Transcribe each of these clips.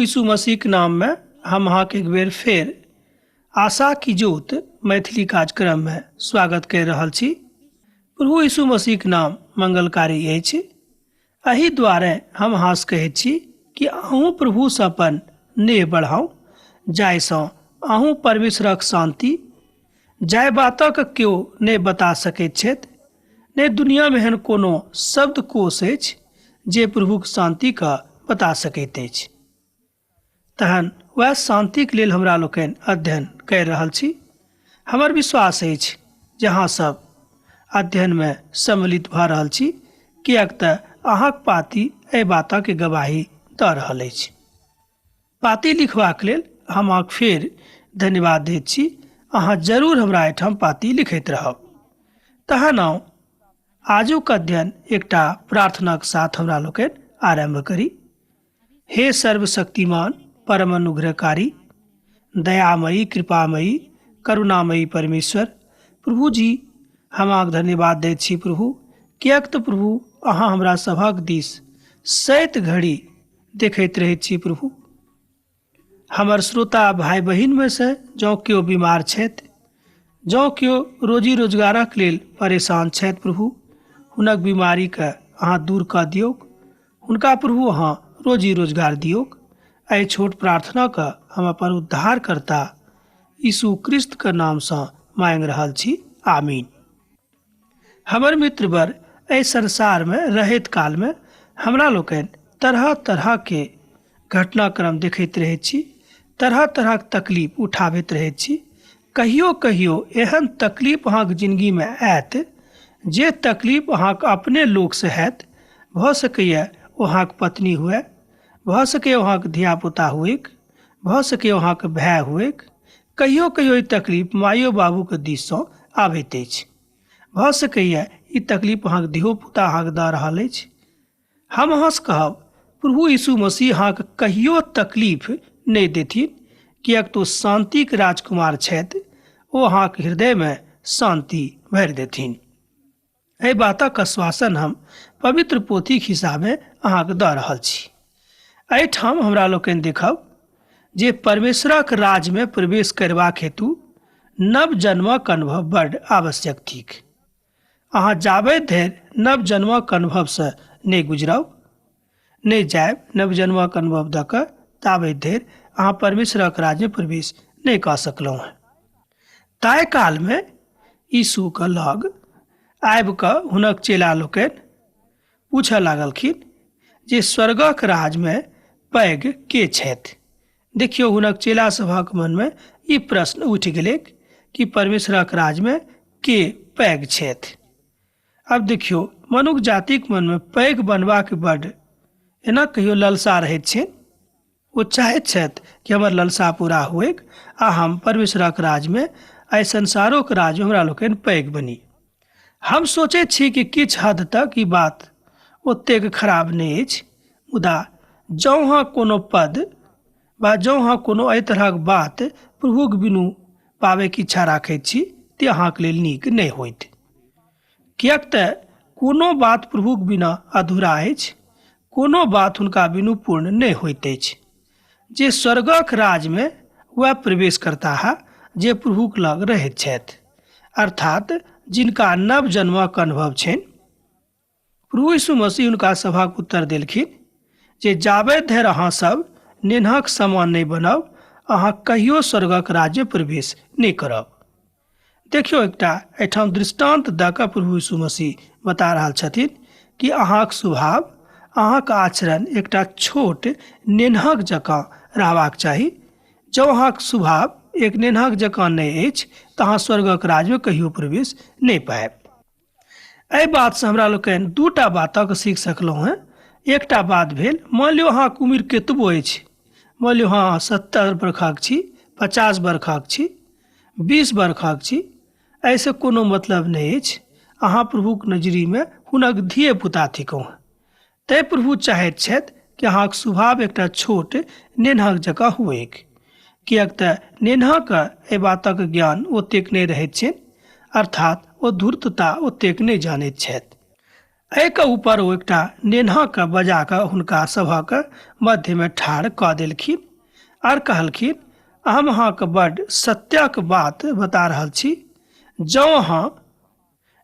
यीशु मसीह के नाम में हम अहाँ के एक बेर फेर आशा की जोत मैथिली कार्यक्रम में स्वागत कर रहल छी। प्रभु यीशु मसीह के नाम मंगलकारी अछि। एहि द्वारे हम अहाँ से कहैत छी कि अहूँ प्रभु से अपन नेह बढ़ाऊ, जाहिसँ अहूँ परमेश्वरक शांति जाय बातक केओ नहि बता सकैत छथि, नहि दुनिया में एहन कोनो शब्दकोश अछि जे प्रभुक शांति के बता सकैत अछि। तहन वह शांति के लेल हमरा लोकनि अध्ययन कर रहल छी। हमर विश्वास अछि जे अहाँ सब अध्ययन में सम्मिलित भऽ रहल छी, किएक तऽ अहाँक पाती एहि बातक गवाही दऽ रहल अछि। पाती लिखबाक लेल हम अहाँक फेर धन्यवाद दैत छी। अहाँ जरूर हमरा एहिठाम पाती लिखैत रहब। तहन आउ आजुक अध्ययन एकटा प्रार्थनाक साथ हमरा लोकनि आरंभ करी। हे सर्वशक्तिमान परम अनुग्रहकारी दयामयी कृपामयी करुणामयी परमेश्वर, प्रभु जी हम अहाँक धन्यवाद दैत छी प्रभु, किएक तऽ प्रभु अहाँ हमरा सभक दिस सैत घड़ी देखैत रहैत छी प्रभु। हमर श्रोता भाई बहिन में से जँ केओ बीमार छथि, जँ केओ रोजी रोजगारक लेल परेशान छथि प्रभु, हुनक बीमारी के अहाँ दूर कऽ दियौक, हुनका प्रभु अहाँ रोजी रोजगार दियौक। एहि छोट प्रार्थना के हम अपन उद्धारकर्ता यीशु क्रिस्त के नाम से मांग रहल छी, आमीन। हमर मित्र वर एहि संसार में रहैत काल में हमरा लोकनि तरह तरह के घटनाक्रम देखैत रहैत छी, तरह तरह के तकलीफ उठाबैत रहैत छी। कहियो कहियो एहन तकलीफ अहाँक जिंदगी में आयत जे तकलीफ अहाँक अपने लोक से हैत। भऽ सकैए ओ अहाँक पत्नी हुए, भऽ सकै अहाँक धियापुता हुएक, भऽ सकै अहाँक भाय हुएक। कहियो कहियो ई तकलीफ माइयो बाबू के दिस सँ आबैत अछि। भऽ सकैए ई तकलीफ अहाँक धियो पुता अहाँक दऽ रहल अछि। हम अहाँ से कहब प्रभु यीशु मसीह अहाँक कहियो तकलीफ नहि देथिन, किएक तो शांतिक राजकुमार छथि। ओ अहाँक हृदय में शांति भरि देथिन। एहि बातक आश्वासन हम पवित्र पोथीक हिसाबे अहाँके दऽ रहल छी। एहिठाम हमरा लोकनि देखब जे परमेश्वरक राज में प्रवेश करबाक हेतु नव जन्मक अनुभव बड्ड आवश्यक थिक। अहाँ जाबे धरि नव जन्मक अनुभव से नहि गुजरब, नहीं जायब नव जन्मक अनुभव दऽ कऽ, ताबे धरि अहाँ परमेश्वरक राज में प्रवेश नहीं कऽ सकलहुँ हैं। ताहि काल में यीशु के लग आबि कऽ हुनक चेला लोकनि पूछऽ लागलखिन जे स्वर्गक राज में पैघ के छथि। देखियो हुनक चेला सभक मन में ई प्रश्न उठि गेलै कि परमेश्वरक राज में के पैघ छथि। अब देखियो मनुष्य जातिक मन में पैघ बनबाक बड्ड एना कहियो लालसा रहैत छै। ओ चाहैत छथि कि हमर लालसा पूरा हुएक आ हम परमेश्वरक राज में, आइ संसारोक राज में हमरा लोकनि पैघ बनी। हम सोचैत छी कि किछु हद तक ई बात ओतेक खराब नहि अछि, मुदा जँ अहाँ कोनो पद वा जँ अहाँ कोनो एहि तरहक बात प्रभुक बिनु पाबैके इच्छा राखैत छी तऽ अहाँके लेल नीक नहि होइत। किएक तऽ कोनो बात प्रभुक बिना अधूरा अछि, कोनो बात हुनका बिनु पूर्ण नहि होइत अछि। जे स्वर्गक राज में वह प्रवेश करता है जे प्रभुक लग रहैत छथि, अर्थात जिनका नव जन्मक अनुभव छनि। प्रभु यीशु मसीह हुनका सभक उत्तर देलखिन जे जाबे धरि अहाँ सब नेन्हक समान नहीं बनब, अहाँ कहियो स्वर्गक राज्य में प्रवेश नहीं करब। देखियो एकटा एहिठाम दृष्टांत दऽ कऽ प्रभु यीशु मसीह बता रहल छथिन कि अहाँक स्वभाव, अहाँक आचरण एकटा छोट नेन्हक जकाँ रहबाक चाही। जँ अहाँक स्वभाव एक नेन्हक जकाँ नहीं अछि तऽ अहाँ स्वर्गक राज में कहियो प्रवेश नहीं पायब। एहि बात से हमरा लोकनि दूटा बातक सीख सकलहुँ हैं। एकटा बात भेल, मान लियो अहाँक उम्र कतबो अछि, मान लियो अहाँ 70 बरखक छी, 50 बरखक छी, 20 बरखक छी, ऐसे कोनो मतलब नहीं अछि। अहाँ प्रभुक नजरी में हुनक धिये पुता थिकहुँ। तैं प्रभु चाहैत छथि कि अहाँक स्वभाव एकटा छोट नेन्हक जकाँ हुएक, किएक तऽ नेन्हक एहि बातक ज्ञान ओतेक नहि रहैत छै, अर्थात ओ धूर्तता ओतेक नहि जानैत छथि। एहिके ऊपर ओ एकटा नेन्हाके बजा कऽ हुनका सभक मध्यमे ठाढ़ कऽ देलखिन आर कहलखिन, हम अहाँके बड्ड सत्यक बात बता रहल छी, जँ अहाँ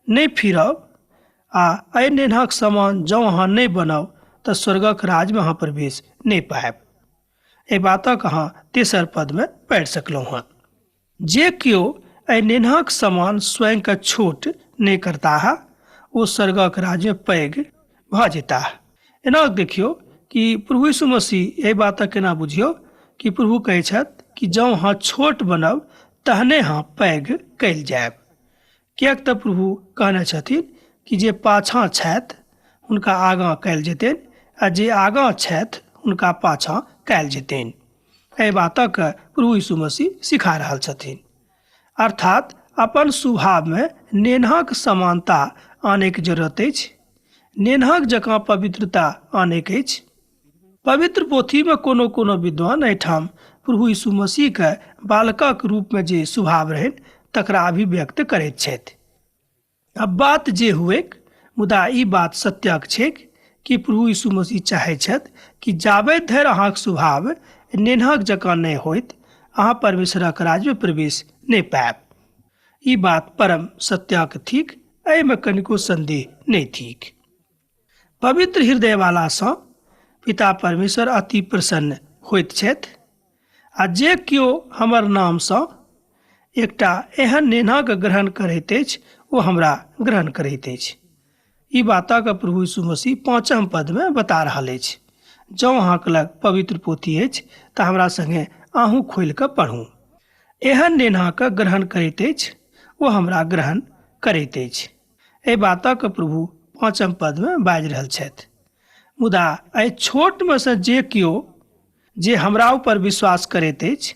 नहि फिरब आ एहि नेन्हाक समान जँ अहाँ नहि बनब तऽ स्वर्गक राज्यमे अहाँ प्रवेश नहि पायब। एहि बातक अहाँ तेसर पदमे पढ़ि सकलहुँ हँ। जे केओ एहि नेन्हाक समान स्वयंके छोट नहि करता है, ओ स्वर्गक राज्यमे पैघ भऽ जेता है। एना देखियौ कि प्रभु यीशु मसीह एहि बातक केना बुझियौ कि प्रभु कहै छथि कि जँ अहाँ छोट बनब तहने अहाँ पैघ कयल जायब। किएक तऽ प्रभु कहने छथिन कि जे पाछाँ छथि हुनका आगाँ कयल जेतनि आ जे आगाँ छथि हुनका पाछाँ कयल जेतनि। एहि बातक प्रभु यीशु मसीह सिखा रहल छथिन। अर्थात अपन स्वभावमे नेन्हाक समानता आनैके जरूरत अछि, नेन्हाक जकाँ पवित्रता आनैके अछि। पवित्र पोथीमे कोनो कोनो विद्वान एहिठाम प्रभु यीशु मसीहके बालकक रूपमे जे स्वभाव रहनि तकरा अभिव्यक्त करैत छथि। अब बात जे हुएक, मुदा ई बात सत्यक छैक कि प्रभु यीशु मसीह चाहै छथि कि जाबे धरि अहाँक स्वभाव नेन्हाक जकाँ नहि होइत, अहाँ परमेश्वरक राज्यमे प्रवेश नहि पायब। ई बात परम सत्यक थिक, एहिमे कनिको संदेह नहि थिक। पवित्र हृदय वालासँ पिता परमेश्वर अति प्रसन्न होइत छथि, आ जे केओ हमर नामसँ एकटा एहन नेन्हाके ग्रहण करैत अछि ओ हमरा ग्रहण करैत अछि। ई बातक प्रभु यीशु मसीह 5म पदमे बता रहल अछि। जँ अहाँके लग पवित्र पोथी अछि तऽ हमरा संगे अहूँ खोलि कऽ पढ़ू। एहन नेन्हाके ग्रहण करैत अछि ओ हमरा ग्रहण करैत अछि। एहि बातक प्रभु 5म पदमे बाजि रहल छथि। मुदा एहि छोटमे सँ जे केओ जे हमरा ऊपर विश्वास करैत अछि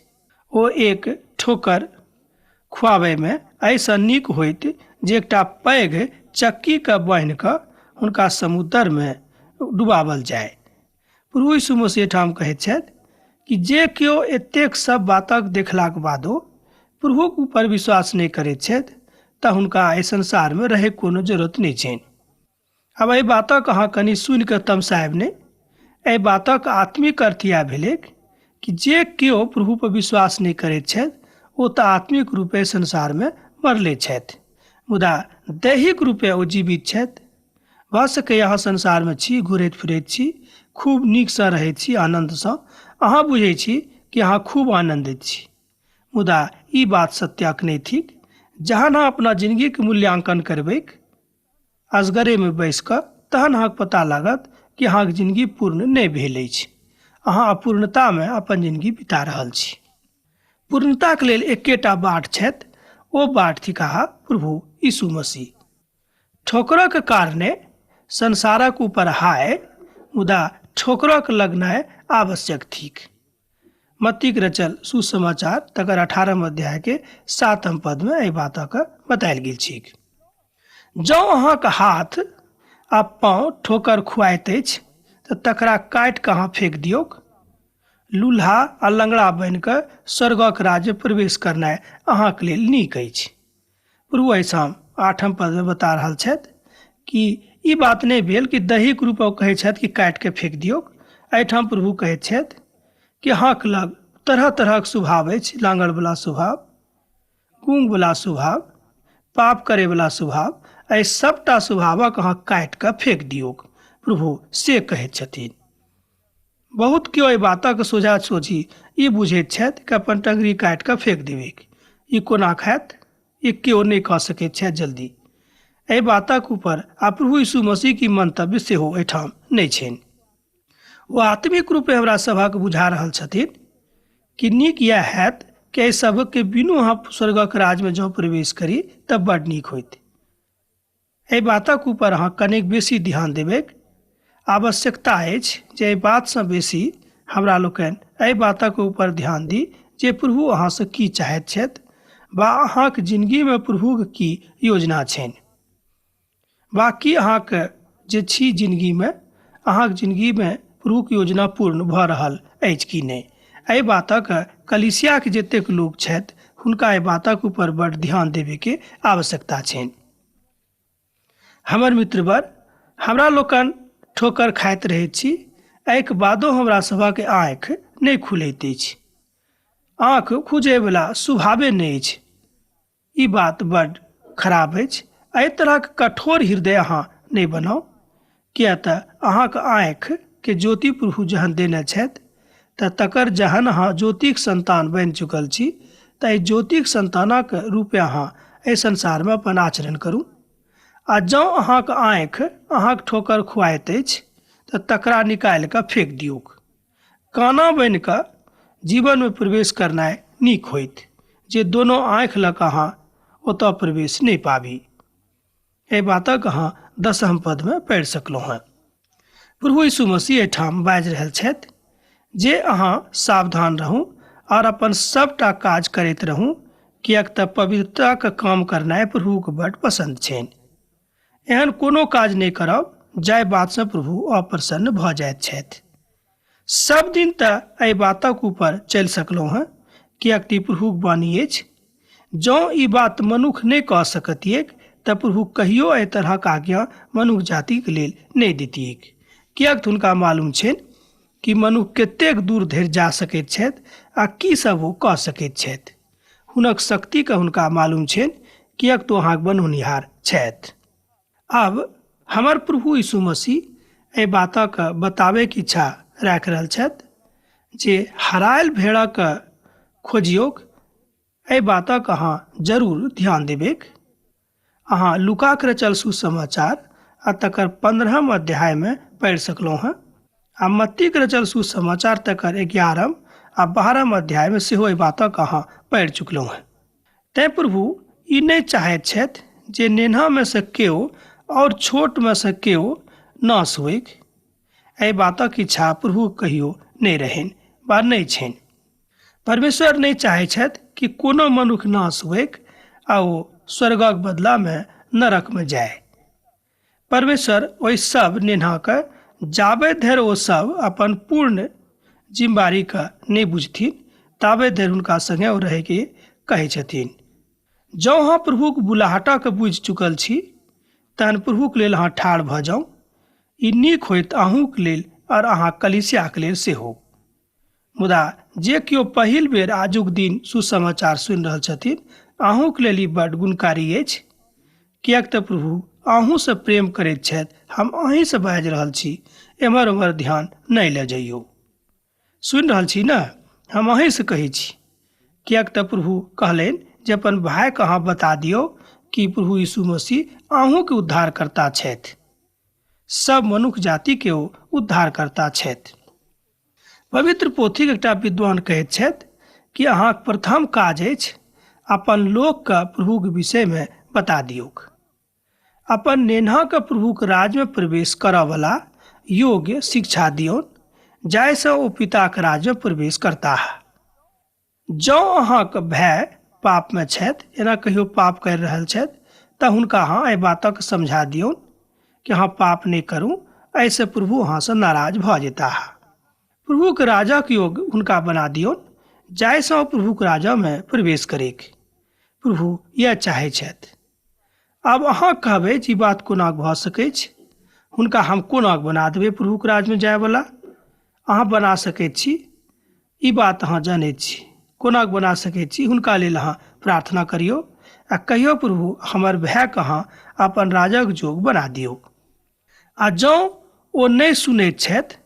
ओ एक ठोकर खुआबैमे एहिसँ नीक होइत जे एकटा पैघ चक्कीके बान्हि कऽ हुनका समुद्रमे डुबाओल जाय। प्रभु यीशु मसीह ठाम कहैत छथि कि जे केओ एतेक सब बातक देखलाक बादो प्रभुक ऊपर विश्वास नहि करैत छथि तऽ हुनका एहि संसारमे रहै कोनो जरूरत नहि छनि। आब एहि बातक अहाँ कनि सुनि कऽ तमसायब नहि। एहि बातक आत्मिक अर्थ इएह भेलै कि जे केओ प्रभु पर विश्वास नहि करैत छथि ओ तऽ आत्मिक रूपे संसारमे मरले छथि, मुदा दैहिक रूपे ओ जीवित छथि। भऽ सकैए अहाँ संसारमे छी, घुरैत फिरैत छी, खूब नीकसँ रहैत छी, आनन्दसँ अहाँ बुझैत छी कि अहाँ खूब आनन्दित छी, मुदा ई बात सत्यक नहि थिक। जहन अहाँ अपना जिन्दगीके मूल्यांकन करबैक असगरेमे बैस कऽ, तहन अहाँके पता लागत कि अहाँके जिन्दगी पूर्ण नहि भेल अछि। अहाँ अपूर्णतामे अपन जिन्दगी बिता रहल छी। पूर्णताके लेल एकेटा बाट छथि, ओ बाट थिकाह प्रभु यीशु मसीह। ठोकरक कारणे संसारक ऊपर हाय, मुदा ठोकरक लगनाइ आवश्यक थिक। मत्तीक रचल सुसमाचार तकर 18 अध्यायके 7 पदमे एहि बातक बतायल गेल छैक। जँ अहाँके हाथ आ पाँव ठोकर खुआइत अछि तऽ तकरा काटि कऽ अहाँ फेंक दियौक। लूल्हा आ लंगड़ा बनि कऽ स्वर्गक राज्य प्रवेश करनाइ अहाँके लेल नीक अछि। प्रभु एहिठाम 8म पदमे बता रहल छथि कि ई बात नहि भेल कि दैहिक रूपमे कहै छथि कि काटि कऽ फेंक दियौक। एहिठाम प्रभु कहैत छथि कि अहाँके लग तरह तरहक स्वभाव अछि, लांगड़वला स्वभाव, गूंगवला स्वभाव, पाप करैवला स्वभाव, एहि सभटा स्वभावक अहाँ काटि कऽ फेंक दियौक। प्रभु से कहैत छथिन। बहुत केओ एहि बातक सोझा सोझी ई बुझैत छथि कि अपन टंगरी काटि कऽ फेंक देबैक। ई कोना खायत? ई केओ नहि कऽ सकैत छथि जल्दी। एहि बातक ऊपर आ प्रभु यीशु मसीह की मंतव्य सेहो एहिठाम नहि छनि। ओ आत्मिक रूपे हमरा सभक बुझा रहल छथिन कि नीक इएह हैत कि एहि सभके बिनु अहाँ स्वर्गक राज्यमे जँ प्रवेश करी तऽ बड्ड नीक होइत। एहि बातक ऊपर अहाँ कनेक बेसी ध्यान देबैक आवश्यकता अछि जे एहि बातसँ बेसी हमरा लोकनि एहि बातक ऊपर ध्यान दी जे प्रभु अहाँसँ की चाहैत छथि वा अहाँके जिन्दगीमे प्रभुके की योजना छनि। बाकी अहाँके जे छी जिन्दगीमे, अहाँके जिन्दगीमे प्रभुके योजना पूर्ण भऽ रहल अछि कि नहि। एहि बातक कलीसियाके जतेक लोक छथि हुनका एहि बातक ऊपर बड्ड ध्यान देबेके आवश्यकता छनि। हमर मित्रवर, हमरा लोकन ठोकर खाइत रहैत छी, एहिके बादो हमरा सभक आँखि नहि खुलैत अछि। आँख खुजयवला स्वभावे नहि अछि। ई बात बड्ड खराब अछि। एहि तरहक कठोर हृदय अहाँ नहि बनाउ, किया तऽ अहाँके आँखिके ज्योति प्रभु जहन देने छथि तऽ तकर जहन अहाँ ज्योतिक संतान बनि चुकल छी तऽ एहि ज्योतिक संतानक रूपे अहाँ एहि संसारमे अपन आचरण करू। आ जँ अहाँके आँखि अहाँके ठोकर खुआइत अछि तऽ तकरा निकालि कऽ फेंक दियौक। काना बनि कऽ जीवनमे प्रवेश करनाइ नीक होइत, जे दोनों आँखि लऽ कऽ अहाँ ओतऽ प्रवेश नहि पाबी। एहि बातक अहाँ 10म पदमे पढ़ि सकलहुँ हेँ। प्रभु यीशु मसीह एहिठाम बाजि रहल छथि जे अहाँ सावधान रहू और अपन सभटा काज करैत रहू, किएक तऽ पवित्रताके काम करनाइ प्रभुके बड्ड पसंद छनि। एहन कोनो काज नहि करब जाहि बातसँ प्रभु अप्रसन्न भऽ जाइत छथि। सब दिन तऽ एहि बातक ऊपर चलि सकलहुँ हेँ, किएक तऽ प्रभुक वाणी अछि। जँ ई बात मनुख नहि कह सकतियैक तऽ प्रभु कहियो एहि तरहक आज्ञा मनुष्य जातिके लेल नहि दैतियैक, किएक तऽ हुनका मालूम छनि कि मनुष्य कतेक दूर धरि जा सकैत छथि आ की सब ओ कह सकैत छथि। हुनक शक्तिके हुनका मालूम छनि, किएक तऽ अहाँके बनौनिहार छथि। आब हमर प्रभु यीशु मसीह एहि बातक बताबैके इच्छा राखि रहल छथि जे हरायल भेड़क खोजियौक। एहि बातक अहाँ जरूर ध्यान देबेक। अहाँ लूकाक रचल सुसमाचार आ तकर 15म अध्यायमे पढ़ि सकलहुँ हेँ, आ मत्तीके रचल सुसमाचार तकर 11म आ 12म अध्यायमे सेहो एहि बातक अहाँ पढ़ि चुकलहुँ हेँ। तैँ प्रभु ई नहि चाहैत छथि जे नेन्हामे सँ केओ और छोटमे सँ केओ नाश होइक। एहि बातक इच्छा प्रभु कहियो नहि रहनि वा नहि छनि। परमेश्वर नहि चाहैत छथि कि कोनो मनुख नाश होइक आ ओ स्वर्गक बदलामे नरकमे जाय। परमेश्वर ओहि सब नेन्हाके जाबे धरि ओ सब अपन पूर्ण जिम्मेवारीके नहि बुझथिन ताबे धरि हुनका संगे ओ रहैके कहै छथिन। जँ अहाँ प्रभुक बुलाहटाके बुझि चुकल छी तहन प्रभुके लेल अहाँ ठाढ़ भऽ जाउ। ई नीक होइत अहूँके लेल और अहाँ कलीसियाके लेल सेहो। मुदा जे केओ पहिल बेर आजुक दिन सुसमाचार सुनि रहल छथिन, अहूँके लेल ई बड्ड गुणकारी अछि, किएक तऽ प्रभु अहूँसँ प्रेम करैत छथि। हम अहीँसँ बाजि रहल छी, एम्हर ओम्हर ध्यान नहि लऽ जइयौ। सुनि रहल छी ने, हम अहीँसँ कहै छी, किएक तऽ प्रभु कहलनि जे अपन भायके अहाँ बता दियौ कि प्रभु यीशु मसीह अहूँके उद्धारकर्ता छथि। सब मनुष्य जातिके ओ उद्धारकर्ता छथि। पवित्र पोथीक एकटा विद्वान कहैत छथि कि अहाँक प्रथम काज अछि अपन लोकके प्रभुक विषयमे बता दियौक। अपन नेन्हाके प्रभुक राज्यमे प्रवेश करयवला योग्य शिक्षा दियौन, जाहिसँ ओ पिताके राज्यमे प्रवेश करताह। जँ अहाँके भाय पापमे छथि, एना कहियो पाप करि रहल छथि, तऽ हुनका अहाँ एहि बातक समझा दियौन कि अहाँ पाप नहि करू, एहिसँ प्रभु अहाँसँ नाराज भऽ जेताह। प्रभुके राजाके योग्य हुनका बना दियौन, जाहिसँ ओ प्रभुके राजामे प्रवेश करैक। प्रभु इएह चाहै छथि। आब अहाँ कहबै जे ई बात कोना भऽ सकैत छै, हुनका हम कोना बना देबै प्रभुके राज्यमे जायवला। अहाँ बना सकैत छी, ई बात अहाँ जानैत छी। कोना बना सकैत छी, हुनका लेल अहाँ प्रार्थना करियौ आ कहियौ प्रभु हमर भायके अहाँ अपन राजक जोग बना दियौ। आ जँ ओ नहि सुनैत छथि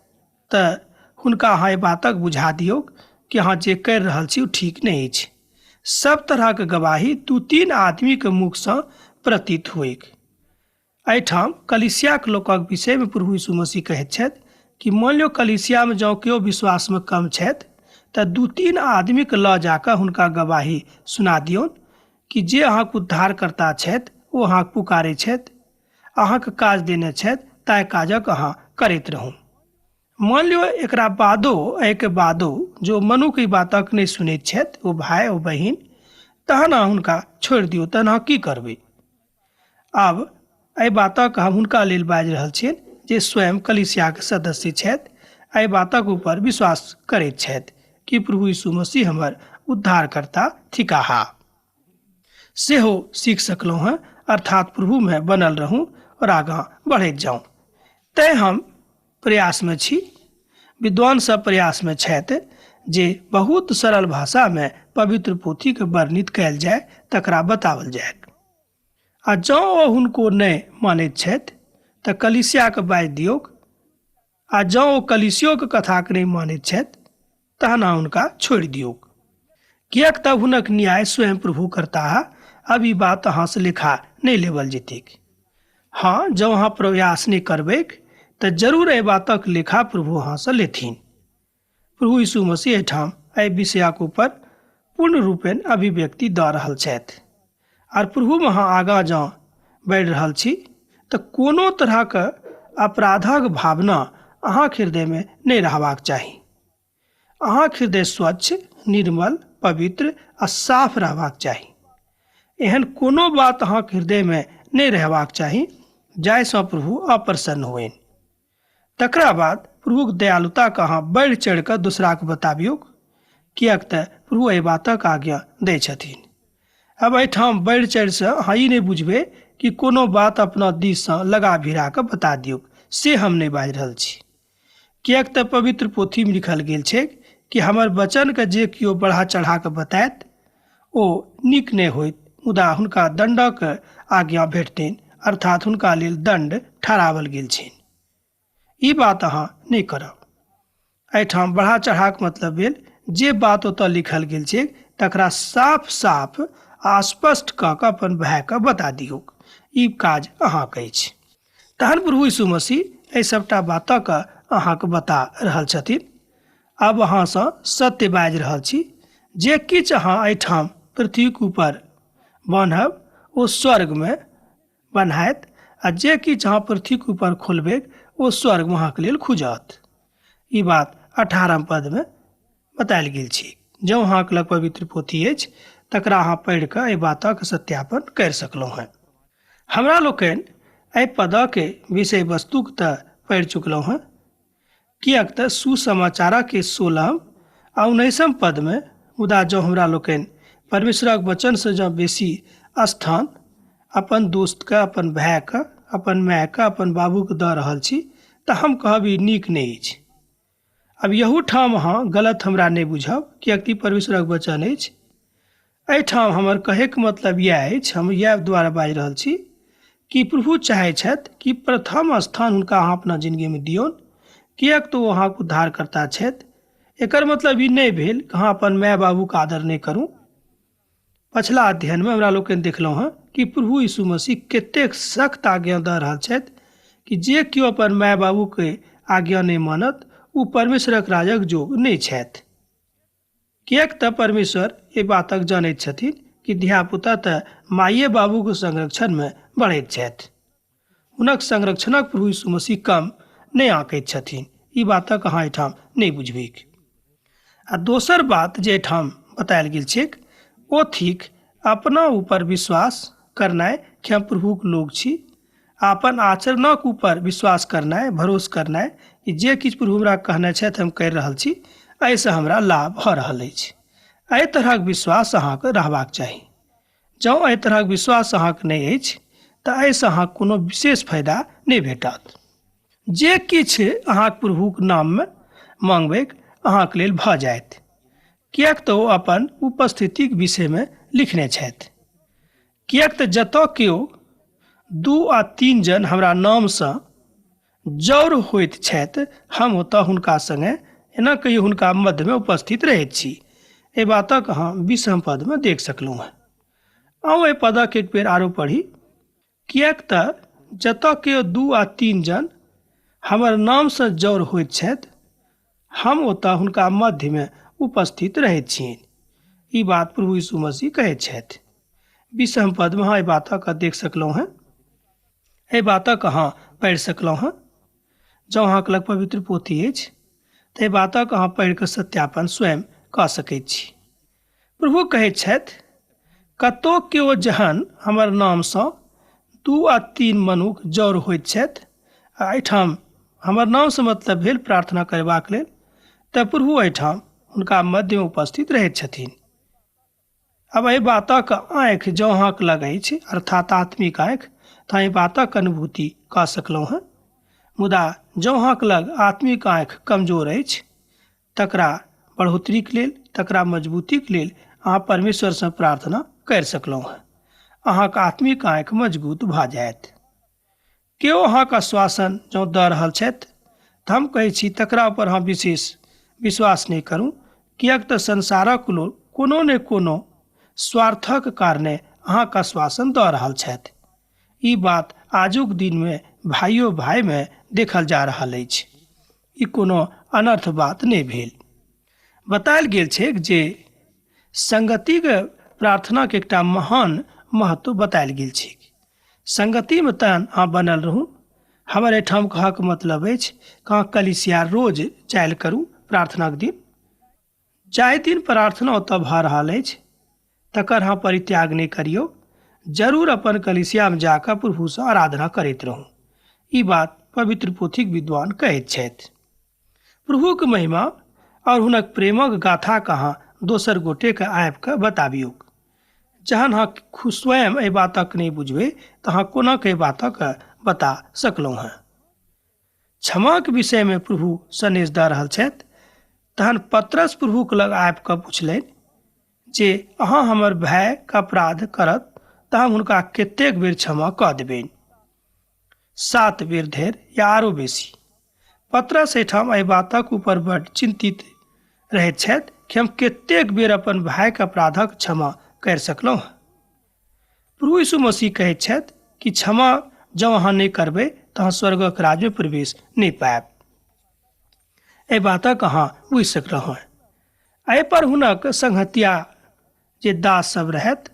तऽ हुनका अहाँ एहि बातक बुझा दियौ कि अहाँ जे करि रहल छी ओ ठीक नहि अछि। सब तरहक गवाही 2-3 आदमीके मुखसँ प्रतीत होइक। एहिठाम कलीसियाके लोकक विषयमे प्रभु यीशु मसीह कहैत छथि कि मान लियौ कलीसियामे जँ केओ विश्वासमे कम छथि तऽ 2-3 आदमीके लऽ जाकऽ हुनका गवाही सुना दियौन कि जे अहाँके उद्धारकर्ता छथि ओ अहाँके पुकारै छथि, अहाँके काज देने छथि, ताहि काजक अहाँ करैत रहू। मान लियौ एकरा बादो एहिके बादो जो मनुख ई बातक नहि सुनैत छथि, ओ भाय ओ बहिन, तहन अहाँ हुनका छोड़ि दियौ, तहन अहाँ की करबै। आब एहि बातक हम हुनका लेल बाजि रहल छियनि जे स्वयं कलीसियाके सदस्य छथि, एहि बातक ऊपर विश्वास करैत छथि कि प्रभु यीशु मसीह हमर उद्धारकर्ता थिकाहा। सेहो सीख सकलहुँ हेँ, अर्थात प्रभुमे बनल रहूँ और आगाँ बढ़ैत जाउँ। तैं हम प्रयासमे छी, विद्वान सब प्रयासमे छथि जे बहुत सरल भाषामे पवित्र पोथीके वर्णित कयल जाय, तकरा बताओल जाय। आ जँ ओ हुनको नहि मानैत छथि तऽ कलीसियाके बाजि दियौक, आ जँ ओ कलीसियोके कथाके नहि मानैत छथि तहन हुनका छोड़ि दियौक, किएक तब हुनक न्याय स्वयं प्रभु करता। अब ई बात अहाँसँ लिखा नहीं लेवल जेतैक। हाँ, जँ अहाँ प्रयास नहीं करबैक तऽ जरूर एहि बातक लेखा प्रभु अहाँसँ लेथिन। प्रभु यीशु मसीह एहिठाम एहि विषयक ऊपर पूर्ण रूपेण अभिव्यक्ति दऽ रहल छथि। आर प्रभुमे अहाँ आगाँ जँ बढ़ि रहल छी तऽ कोनो तरहक अपराधक भावना अहाँके हृदयमे नहि रहबाक चाही। अहाँक हृदय स्वच्छ, निर्मल, पवित्र आ साफ रहबाक चाही। एहन कोनो बात अहाँके हृदयमे नहीं रहबाक चाही जाहिसँ प्रभु अप्रसन्न हुए। तकरा बाद प्रभुक दयालुताके अहाँ बढ़ि चढ़ि कऽ दोसराके बताबियौक, किएक तऽ प्रभु एहि बातक आज्ञा दै छथिन। अब एहिठाम बढ़ि चढ़िसँ अहाँ ई नहि बुझबै कि कोनो बात अपना दिससँ लगा भिड़ा कऽ बता दियौक, से हम नहीं बाजि रहल छी। किएक तऽ पवित्र पोथीमे लिखल गेल छै कि हमर वचनके जे केओ बढ़ा चढ़ा कऽ बतायत ओ नीक नहि होइत, मुदा हुनका दण्डक आज्ञा भेटतनि, अर्थात हुनका लेल दण्ड ठहराओल गेल छनि। ई बात अहाँ नहीं करब। एहिठाम बढ़ा चढ़ाके मतलब भेल जे बात ओतऽ लिखल गेल छै तकरा साफ साफ आ स्पष्ट कऽ कऽ अपन भायके बता दियौक। ई काज अहाँके अछि। तहन प्रभु यीशु मसीह एहि सभटा बातके अहाँके बता रहल छथिन। अब अहाँसँ सत्य बाजि रहल छी, जे किछु अहाँ एहिठाम पृथ्वीके ऊपर बान्हब ओ स्वर्गमे बन्हाइत, आ जे किछु अहाँ पृथ्वीके ऊपर खोलबै ओ स्वर्ग अहाँके लेल खुजत। ई बात 18 पदमे बतायल गेल छै। जँ अहाँके लग पवित्र पोथी अछि तकरा अहाँ पढ़ि कऽ एहि बातक सत्यापन करि सकलहुँ हैं। हमरा लोकनि एहि पदके विषय वस्तुके तऽ पढ़ि चुकलहुँ हैं, किएक तऽ सुसमाचारके 16 आ 19 पदमे, मुदा जँ हमरा लोकनि परमेश्वरक वचनसँ जँ बेसी स्थान अपन दोस्तके, अपन भायके, अपन मायके, अपन बाबूके दऽ रहल छी तऽ हम कहब ई नीक नहि अछि। अब यहू ठाम अहाँ गलत हमरा नहीं बुझब, किएक कि परमेश्वरक वचन अछि। एहिठाम हमर कहैके मतलब यह अछि, हम इएह द्वारा बाजि रहल छी कि प्रभु चाहै छथि कि प्रथम स्थान हुनका अहाँ अपना जिन्दगीमे दियौन, किएक तऽ ओ अहाँके उद्धारकर्ता छथि। एकर मतलब ई नहीं भेल कि अहाँ अपन माय बाबूके आदर नहीं करू। पछिला अध्ययनमे हमरा लोकनि देखलहुँ हैं कि प्रभु यीशु मसीह कतेक सख्त आज्ञा दऽ रहल छथि कि जे केओ अपन माय बाबूके आज्ञा नहीं मानत ओ परमेश्वरक राजक जोग नहीं छथि। किएक तऽ परमेश्वर एहि बातक जानैत छथिन कि धियापुता तऽ माइए बाबूके संरक्षणमे बढ़ैत छथि। हुनक संरक्षणक प्रभु यीशु मसीह कम नहीं आँकैत छथिन। ई बातक अहाँ एहिठाम नहीं बुझबैक। आ दोसर बात जे एहिठाम बतायल गेल छै ओ थिक अपना ऊपर विश्वास करनाइ कि हम प्रभुक लोग छी, अपन आचरणक ऊपर विश्वास करनाइ, भरोस करनाइ कि जे किछु प्रभु हमरा कहने छथि हम करि रहल छी, एहिसँ हमरा लाभ भऽ रहल अछि। एहि तरहक विश्वास अहाँके रहबाक चाही। जँ एहि तरहक विश्वास अहाँके नहीं अछि तऽ एहिसँ अहाँके कोनो विशेष फायदा नहीं भेटत। जे किछु अहाँके प्रभुक नाममे मांगबैक अहाँके लेल भऽ जायत, किएक तऽ ओ अपन उपस्थितिक विषयमे लिखने छथि। किएक तऽ जतऽ केओ 2 आ 3 जन हमरा नामसँ जड़ होइत छथि हम ओतऽ हुनका संगे एना कहियो हुनका मध्यमे उपस्थित रहैत छी। एहि बातक अहाँ 20 पदमे देख सकलहुँ हैं। आउ एहि पदक एक बेर आरो पढ़ी। किएक तऽ जतऽ केओ 2 आ 3 जन हमर नामसँ जड़ होइत छथि हम ओतऽ हुनका मध्यमे उपस्थित रहैत छियनि। ई बात प्रभु यीशु मसीह कहैत छथि। 20 पदमे अहाँ एहि बातक देख सकलहुँ हैं, एहि बातक अहाँ पढ़ि सकलहुँ हैं। जँ अहाँके लग पवित्र पोथी अछि तऽ एहि बातक अहाँ पढ़ि कऽ सत्यापन स्वयं कऽ सकैत छी। प्रभु कहैत छथि, कतहु केओ जहन हमर नामसँ 2 आ 3 मनुख जड़ होइत छथि, आ एहिठाम हमर नामसँ मतलब भेल प्रार्थना करबाक लेल, तऽ प्रभु एहिठाम हुनका मध्यमे उपस्थित रहैत छथिन। अब एहि बातक आँखि जँ अहाँके लग अछि, अर्थात आत्मिक आँखि, तऽ एहि बातक अनुभूति कऽ सकलहुँ हैं। मुदा जँ अहाँक लग आत्मिक आँखि कमजोर अछि, तकरा बढ़ोतरीक लेल, तकरा मजबूतीक लेल अहाँ परमेश्वरसँ प्रार्थना करि सकलहुँ हँ। अहाँक आत्मिक आँखि मजबूत भऽ जायत। केओ अहाँक आश्वासन जँ दऽ रहल छथि तऽ हम कहै छी तकरा पर अहाँ विशेष विश्वास नहि करू, किएक तऽ संसारक लोक कोनो ने कोनो स्वार्थक कारणे अहाँक आश्वासन दऽ रहल छथि। ई बात आजुक दिनमे भाइयो भाइमे देखल जा रहल अछि। ई कोनो अनर्थ बात नहि भेल। बतायल गेल छै जे संगतिक प्रार्थनाके एकटा महान महत्व बतायल गेल छै। संगतिमे तहन अहाँ बनल रहू। हमर एहिठाम कहऽके मतलब अछि कि अहाँ कलीसिया रोज जायल करू प्रार्थनाक दिन। जाहि दिन प्रार्थना ओतऽ भऽ रहल अछि तकर अहाँ परित्याग नहि करियौ। जरूर अपन कलीसियामे जाकऽ प्रभुसँ आराधना करैत रहू। ई बात पवित्र पोथीक विद्वान कहैत छथि। प्रभुक महिमा और हुनक प्रेमक गाथाक अहाँ दोसर गोटेके आबि कऽ बताबियौ। जहन अहाँ स्वयं एहि बातक नहि बुझबै तऽ अहाँ कोना एहि बातक बता सकलहुँ हँ। क्षमाक विषयमे प्रभु संदेश दऽ रहल छथि। तहन पतरस प्रभुक लग आबि कऽ पुछलनि जे अहाँ हमर भायके अपराध करत तऽ हम हुनका कतेक बेर क्षमा कऽ देबनि? 7 बेर धरि या आरो बेसी? पतरस एहिठाम एहि बातक ऊपर बड्ड चिंतित रहैत छथि कि हम कतेक बेर अपन भायके अपराधक क्षमा करि सकलहुँ हँ। प्रभु यीशु मसीह कहैत छथि कि क्षमा जँ अहाँ नहि करबै तऽ अहाँ स्वर्गक राज्यमे प्रवेश नहि पायब। एहि बातक अहाँ बुझि सकलहुँ हँ। एहिपर हुनक संगहतिया जे दास सब रहथि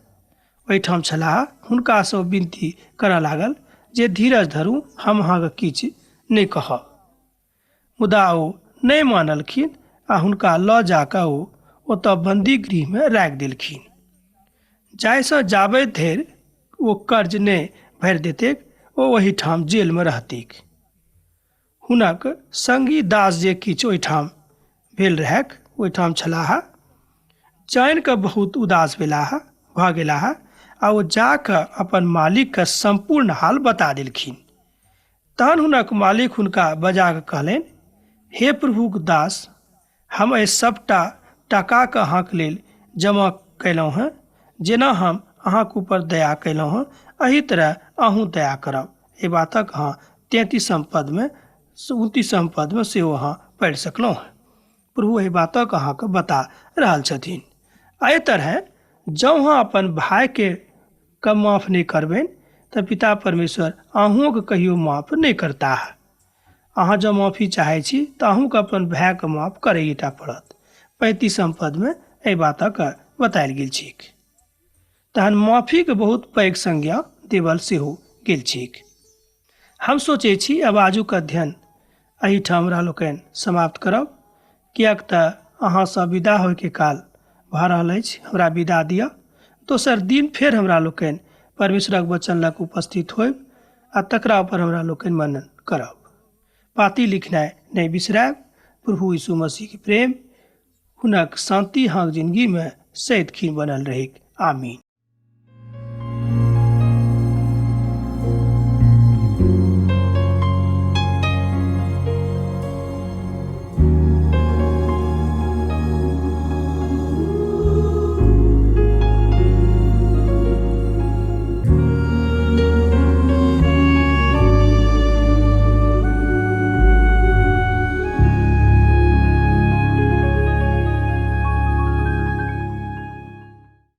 ओहिठाम छलाह, हुनकासँ विनती करऽ लागल जे धीरज धरू, हम अहाँके किछु नहि कहब। मुदा ओ नहि मानलखिन आ हुनका लऽ जाकऽ ओ ओतऽ बंदी गृहमे राखि देलखिन, जाहिसँ जाबे धरि ओ कर्ज नहि भरि देतेक ओ ओहिठाम जेलमे रहतीक। हुनक संगी दास जे किछु ओहिठाम भेल रहैक ओहिठाम छलाह, जानि कऽ बहुत उदास भऽ गेलाह आ ओ जाकऽ अपन मालिकके संपूर्ण हाल बता देलखिन। तहन हुनक मालिक हुनका बजा कऽ कहलनि, हे प्रभुक दास, हम एहि सबटा टाकाके अहाँके लेल जमा कयलहुँ हँ। जेना हम अहाँके ऊपर दया कयलहुँ हँ एही तरह अहूँ दया करब। एहि बातक अहाँ 33 पदमे 29 पदमे सेहो अहाँ पढ़ि सकलहुँ हँ। प्रभु एहि बातक अहाँके बता रहल छथिन। एहि तरह जँ अहाँ अपन भायके कम माफ नहीं करबेन तऽ पिता परमेश्वर अहूँके कहियो माफ नहीं करता है। अहाँ जब माफी चाहे छी तऽ अहूँके अपन भायके माफ करैटा पड़त। 35 पदमे एहि बातक बतायल गेल छैक। तहन माफीके बहुत पैघ संज्ञा देवल सेहो गेल छैक। हम सोचै छी अब आजुक अध्ययन एहिठाम हमरा लोकनि समाप्त करब, किएक तऽ अहाँसँ विदा होइके काल भऽ रहल अछि। हमरा विदा दिअ। दोसर दिन फेर हमरा लोकनि परमेश्वरक वचन लग उपस्थित होयब आ तकरा पर हमरा लोकनि मनन करब। पाती लिखनाइ नहि बिसरायब। प्रभु यीशु मसीह के प्रेम, हुनक शांति अहाँक जिंदगीमे सदिखन बनल रहैक। आमीन।